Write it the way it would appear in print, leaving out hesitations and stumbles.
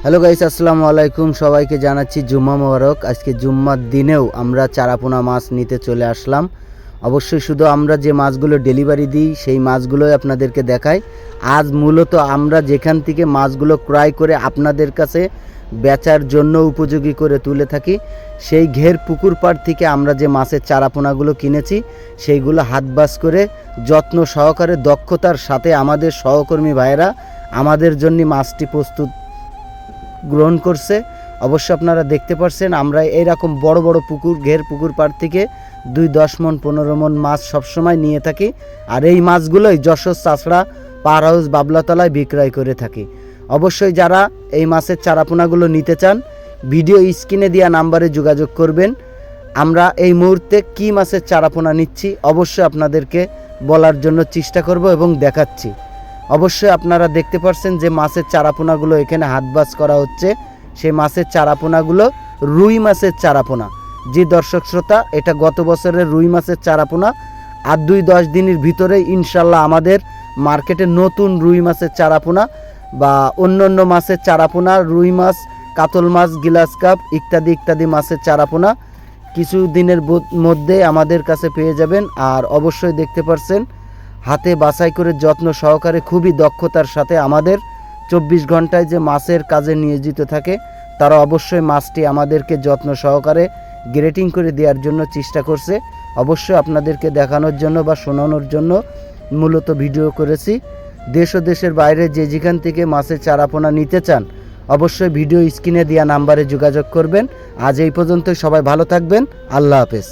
Hello guys, আসসালামু আলাইকুম। সবাইকে জানাচ্ছি জুম্মা মোবারক। আজকে জুম্মার দিনেও আমরা চারাপোনা মাছ নিতে চলে আসলাম। অবশ্যই শুধু আমরা যে মাছগুলো ডেলিভারি দিই সেই মাছগুলোই আপনাদেরকে দেখাই। আজ মূলত আমরা যেখান থেকে মাছগুলো ক্রয় করে আপনাদের কাছে বেচার জন্য উপযোগী করে তুলে থাকি, সেই ঘের পুকুর পাড় থেকে আমরা যে মাছের চারাপোনাগুলো কিনেছি সেইগুলো হাতবাস করে যত্ন সহকারে দক্ষতার সাথে আমাদের সহকর্মী ভাইয়েরা আমাদের জন্য মাছটি প্রস্তুত গ্রহণ করছে। অবশ্য আপনারা দেখতে পাচ্ছেন আমরা এইরকম বড় বড় পুকুর ঘের পুকুর পাড় থেকে 10 মন 15 মন মাছ সবসময় নিয়ে থাকি। আর এই মাছগুলোই যশোর চাষড়া পার হাউস বাবলাতলায় বিক্রয় করে থাকি। অবশ্যই যারা এই মাছের চারাপোনাগুলো নিতে চান ভিডিও স্ক্রিনে দেওয়া নাম্বারে যোগাযোগ করবেন। আমরা এই মুহূর্তে কি মাছের চারাপোনা নিচ্ছি অবশ্যই আপনাদেরকে বলার জন্য চেষ্টা করব এবং দেখাচ্ছি। অবশ্যই আপনারা দেখতে পাচ্ছেন যে মাছের চারাপোনাগুলো এখানে হাতবাস করা হচ্ছে। সেই মাছের চারাপোনাগুলো রুই মাছের চারাপোনা। যে দর্শক শ্রোতা, এটা গত বছরের রুই মাছের চারাপোনা। আর 2-10 দিনের ভিতরে ইনশাল্লাহ আমাদের মার্কেটে নতুন রুই মাছের চারাপোনা বা অন্য মাছের চারাপোনা, রুই মাছ, কাতল মাছ, গিলাস কাপ ইত্যাদি ইত্যাদি মাছের চারাপোনা কিছু দিনের মধ্যে আমাদের কাছে পেয়ে যাবেন। আর অবশ্যই দেখতে পাচ্ছেন হাতে বাছাই করে যত্ন সহকারে খুবই দক্ষতার সাথে আমাদের 24 ঘন্টায় যে মাছের কাজে নিয়োজিত থাকে তারা অবশ্যই মাছটি আমাদেরকে যত্ন সহকারে গ্রেটিং করে দেওয়ার জন্য চেষ্টা করছে। অবশ্যই আপনাদেরকে দেখানোর জন্য বা শোনানোর জন্য মূলত ভিডিও করেছি। দেশ ও দেশের বাইরে যে যেখান থেকে মাছের চারাপোনা নিতে চান অবশ্যই ভিডিও স্ক্রিনে দেওয়া নাম্বারে যোগাযোগ করবেন। আজ এই পর্যন্তই। সবাই ভালো থাকবেন। আল্লাহ হাফেজ।